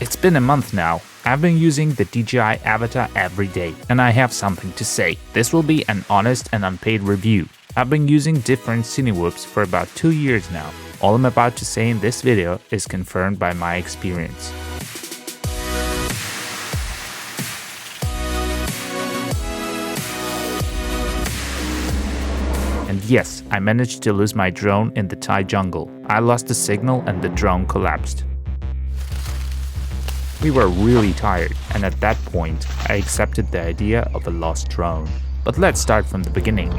It's been a month now. I've been using the DJI Avata every day, and I have something to say. This will be an honest and unpaid review. I've been using different Cinewhoops for about 2 years now. All I'm about to say in this video is confirmed by my experience. And yes, I managed to lose my drone in the Thai jungle. I lost the signal and the drone collapsed. We were really tired, and at that point, I accepted the idea of a lost drone. But let's start from the beginning.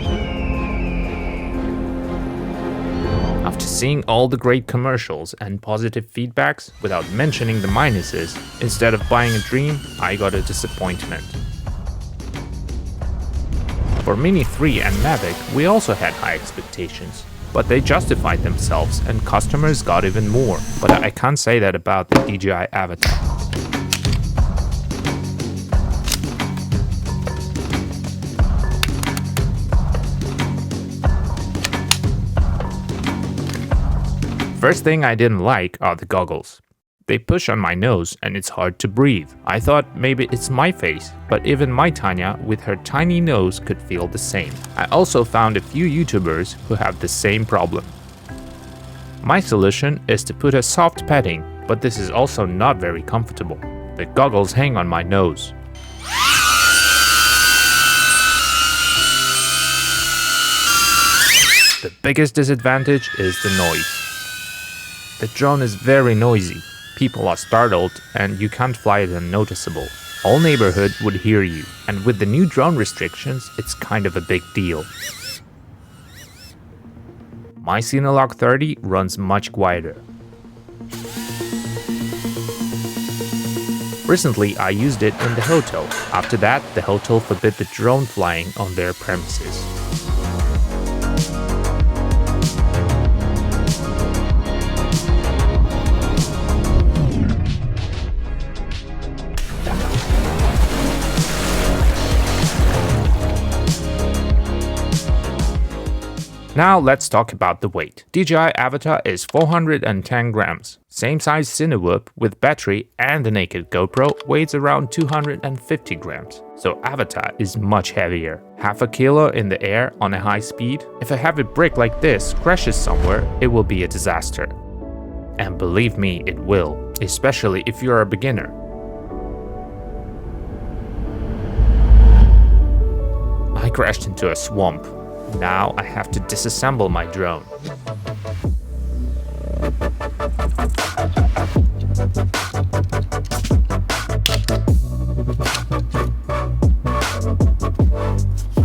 After seeing all the great commercials and positive feedbacks, without mentioning the minuses, instead of buying a dream, I got a disappointment. For Mini 3 and Mavic, we also had high expectations. But they justified themselves and customers got even more. But I can't say that about the DJI Avata. First thing I didn't like are the goggles. They push on my nose and it's hard to breathe. I thought maybe it's my face, but even my Tanya with her tiny nose could feel the same. I also found a few YouTubers who have the same problem. My solution is to put a soft padding, but this is also not very comfortable. The goggles hang on my nose. The biggest disadvantage is the noise. The drone is very noisy. People are startled and you can't fly it unnoticeable. Whole neighborhood would hear you, and with the new drone restrictions, it's kind of a big deal. My Cinelog 30 runs much quieter. Recently, I used it in the hotel. After that, the hotel forbid the drone flying on their premises. Now let's talk about the weight. DJI Avata is 410 grams. Same size Cinewhoop with battery and the naked GoPro weighs around 250 grams. So Avata is much heavier. Half a kilo in the air on a high speed. If a heavy brick like this crashes somewhere, it will be a disaster. And believe me, it will, especially if you're a beginner. I crashed into a swamp. Now I have to disassemble my drone.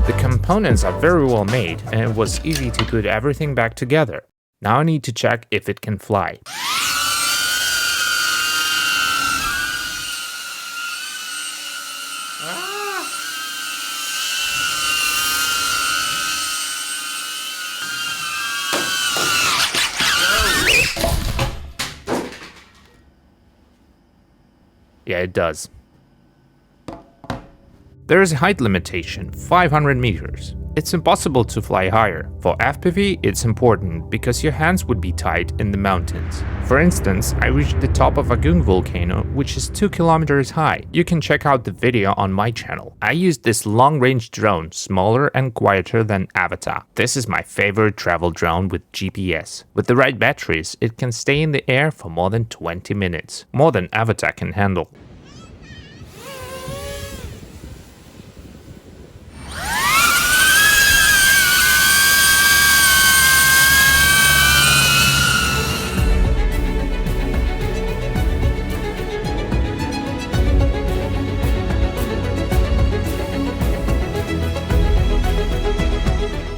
The components are very well made and it was easy to put everything back together. Now I need to check if it can fly. Yeah, it does. There is a height limitation, 500 meters. It's impossible to fly higher. For FPV, it's important because your hands would be tied in the mountains. For instance, I reached the top of Agung volcano, which is 2 kilometers high. You can check out the video on my channel. I used this long-range drone, smaller and quieter than Avata. This is my favorite travel drone with GPS. With the right batteries, it can stay in the air for more than 20 minutes. More than Avata can handle.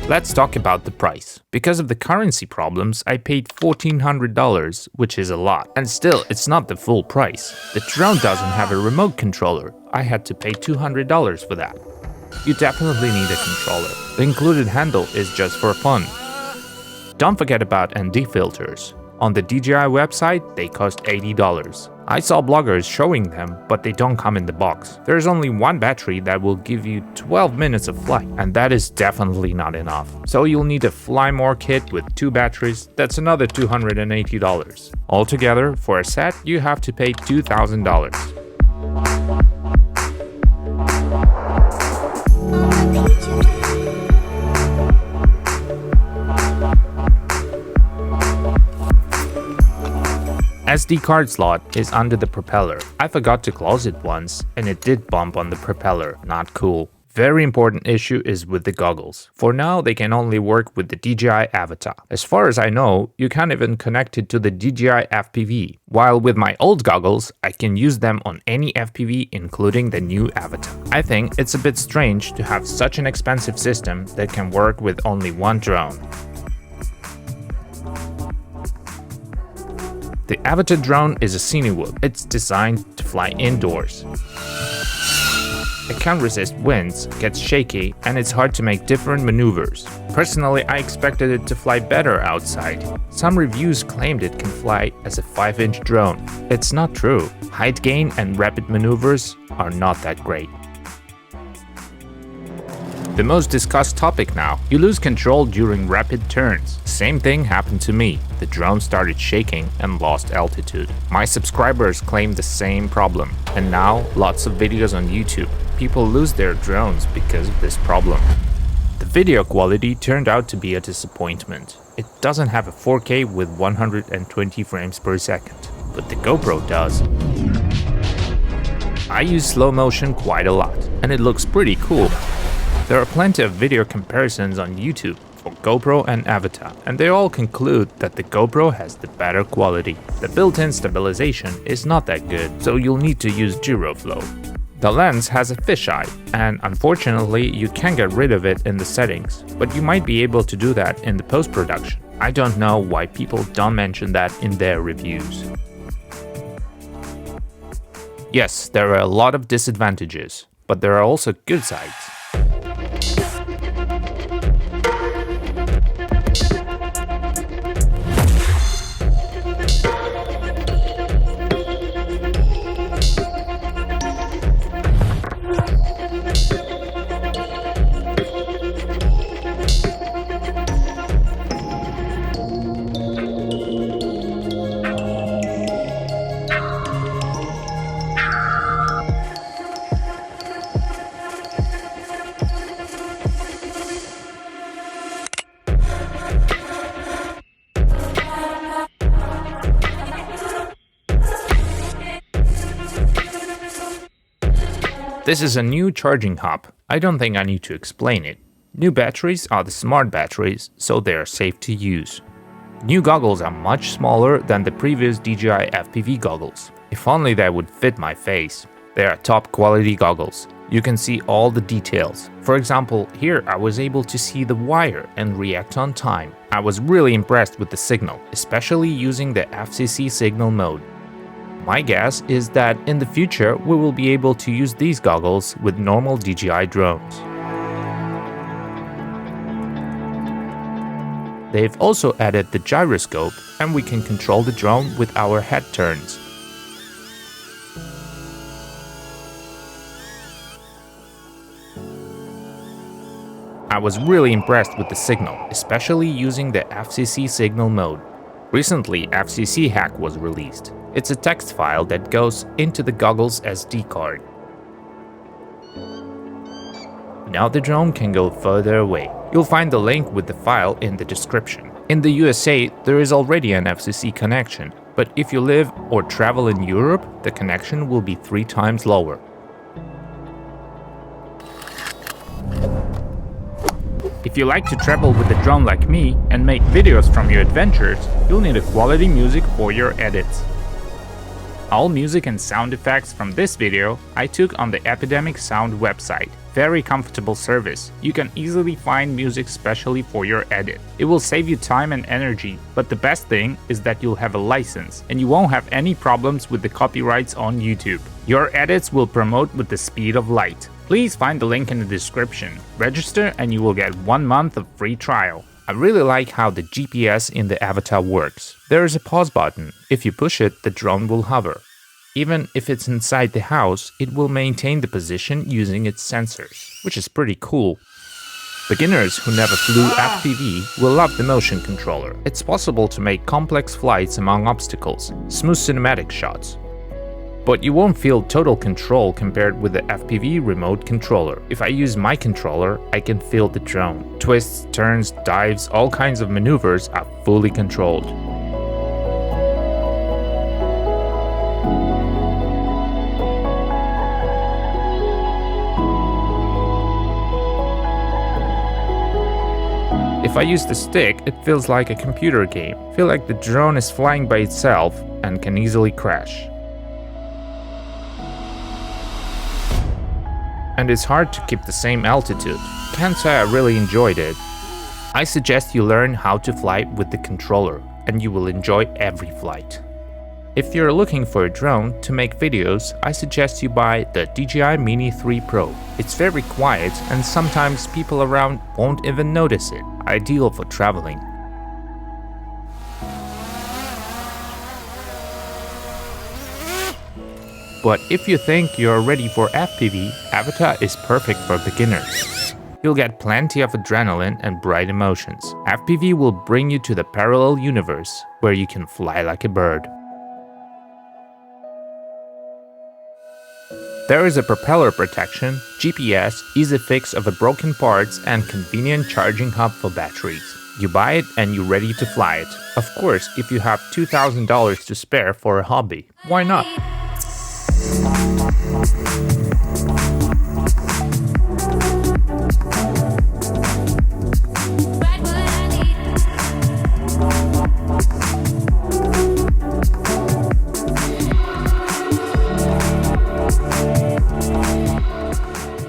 Let's talk about the price. Because of the currency problems, I paid $1,400, which is a lot. And still, it's not the full price. The drone doesn't have a remote controller. I had to pay $200 for that. You definitely need a controller. The included handle is just for fun. Don't forget about ND filters. On the DJI website, they cost $80. I saw bloggers showing them, but they don't come in the box. There's only one battery that will give you 12 minutes of flight, and that is definitely not enough. So you'll need a Fly More kit with 2 batteries, that's another $280. Altogether, for a set, you have to pay $2,000. SD card slot is under the propeller. I forgot to close it once, and it did bump on the propeller. Not cool. Very important issue is with the goggles. For now, they can only work with the DJI Avata. As far as I know, you can't even connect it to the DJI FPV. While with my old goggles, I can use them on any FPV, including the new Avata. I think it's a bit strange to have such an expensive system that can work with only one drone. The Avata drone is a Cinewoop. It's designed to fly indoors. It can't resist winds, gets shaky, and it's hard to make different maneuvers. Personally, I expected it to fly better outside. Some reviews claimed it can fly as a 5-inch drone. It's not true. Height gain and rapid maneuvers are not that great. The most discussed topic now. You lose control during rapid turns. Same thing happened to me. The drone started shaking and lost altitude. My subscribers claim the same problem. And now, lots of videos on YouTube. People lose their drones because of this problem. The video quality turned out to be a disappointment. It doesn't have a 4K with 120 frames per second, but the GoPro does. I use slow motion quite a lot, and it looks pretty cool. There are plenty of video comparisons on YouTube for GoPro and Avata, and they all conclude that the GoPro has the better quality. The built-in stabilization is not that good, so you'll need to use GiroFlow. The lens has a fisheye, and unfortunately you can't get rid of it in the settings, but you might be able to do that in the post-production. I don't know why people don't mention that in their reviews. Yes, there are a lot of disadvantages, but there are also good sides. This is a new charging hub. I don't think I need to explain it. New batteries are the smart batteries, so they are safe to use. New goggles are much smaller than the previous DJI FPV goggles. If only they would fit my face. They are top quality goggles. You can see all the details. For example, here I was able to see the wire and react on time. I was really impressed with the signal, especially using the FCC signal mode. My guess is that in the future we will be able to use these goggles with normal DJI drones. They've also added the gyroscope, and we can control the drone with our head turns. I was really impressed with the signal, especially using the FCC signal mode. Recently, FCC Hack was released. It's a text file that goes into the goggles SD card. Now the drone can go further away. You'll find the link with the file in the description. In the USA, there is already an FCC connection, but if you live or travel in Europe, the connection will be 3 times lower. If you like to travel with a drone like me and make videos from your adventures, you'll need a quality music for your edits. All music and sound effects from this video I took on the Epidemic Sound website. Very comfortable service. You can easily find music specially for your edit. It will save you time and energy, but the best thing is that you'll have a license and you won't have any problems with the copyrights on YouTube. Your edits will promote with the speed of light. Please find the link in the description. Register and you will get 1 month of free trial. I really like how the GPS in the Avata works. There is a pause button. If you push it, the drone will hover. Even if it's inside the house, it will maintain the position using its sensors, which is pretty cool. Beginners who never flew FPV will love the motion controller. It's possible to make complex flights among obstacles, smooth cinematic shots. But you won't feel total control compared with the FPV remote controller. If I use my controller, I can feel the drone. Twists, turns, dives, all kinds of maneuvers are fully controlled. If I use the stick, it feels like a computer game. I feel like the drone is flying by itself and can easily crash. And it's hard to keep the same altitude. Can't say I really enjoyed it. I suggest you learn how to fly with the controller, and you will enjoy every flight. If you're looking for a drone to make videos, I suggest you buy the DJI Mini 3 Pro. It's very quiet and sometimes people around won't even notice it. Ideal for traveling. But if you think you're ready for FPV, Avata is perfect for beginners. You'll get plenty of adrenaline and bright emotions. FPV will bring you to the parallel universe, where you can fly like a bird. There is a propeller protection, GPS, easy fix of the broken parts, and convenient charging hub for batteries. You buy it and you're ready to fly it. Of course, if you have $2,000 to spare for a hobby. Why not?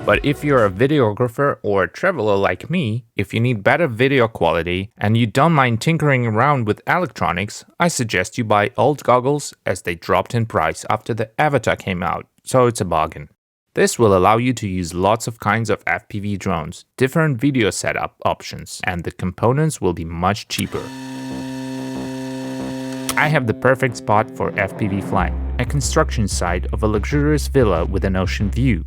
But if you're a videographer or a traveler like me, if you need better video quality and you don't mind tinkering around with electronics, I suggest you buy old goggles as they dropped in price after the Avata came out, so it's a bargain. This will allow you to use lots of kinds of FPV drones, different video setup options, and the components will be much cheaper. I have the perfect spot for FPV flying, a construction site of a luxurious villa with an ocean view.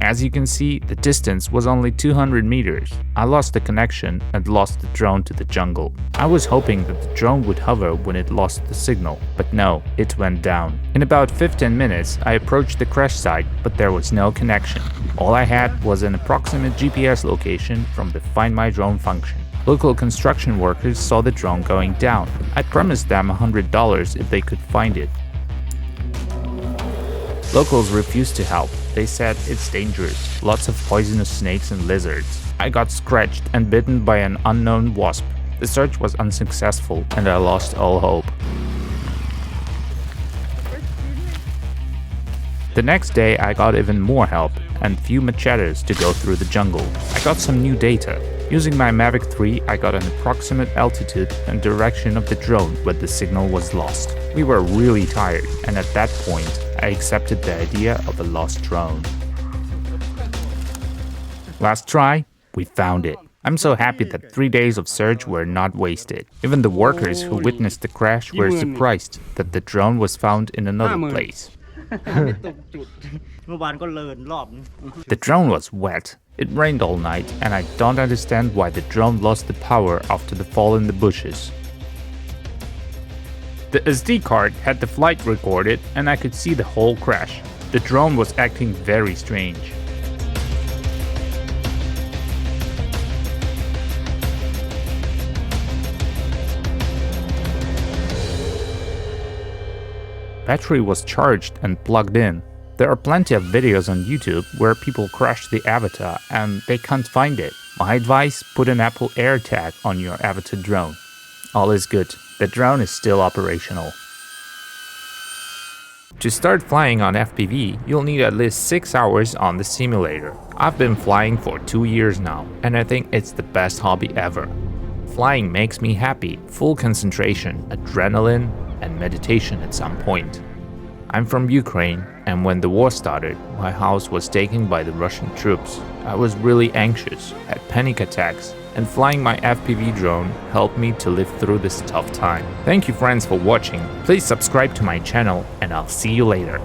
As you can see, the distance was only 200 meters. I lost the connection and lost the drone to the jungle. I was hoping that the drone would hover when it lost the signal, but no, it went down. In about 15 minutes, I approached the crash site, but there was no connection. All I had was an approximate GPS location from the Find My Drone function. Local construction workers saw the drone going down. I promised them $100 if they could find it. Locals refused to help. They said it's dangerous, lots of poisonous snakes and lizards. I got scratched and bitten by an unknown wasp. The search was unsuccessful and I lost all hope. The next day I got even more help and few machetes to go through the jungle. I got some new data. Using my Mavic 3, I got an approximate altitude and direction of the drone when the signal was lost. We were really tired, and at that point, I accepted the idea of a lost drone. Last try, we found it. I'm so happy that 3 days of search were not wasted. Even the workers who witnessed the crash were surprised that the drone was found in another place. The drone was wet. It rained all night, and I don't understand why the drone lost the power after the fall in the bushes. The SD card had the flight recorded, and I could see the whole crash. The drone was acting very strange. Battery was charged and plugged in. There are plenty of videos on YouTube where people crash the Avata and they can't find it. My advice, put an Apple AirTag on your Avata drone. All is good. The drone is still operational. To start flying on FPV, you'll need at least 6 hours on the simulator. I've been flying for 2 years now, and I think it's the best hobby ever. Flying makes me happy, full concentration, adrenaline, and meditation at some point. I'm from Ukraine, and when the war started, my house was taken by the Russian troops. I was really anxious, had panic attacks, and flying my FPV drone helped me to live through this tough time. Thank you friends for watching, please subscribe to my channel and I'll see you later.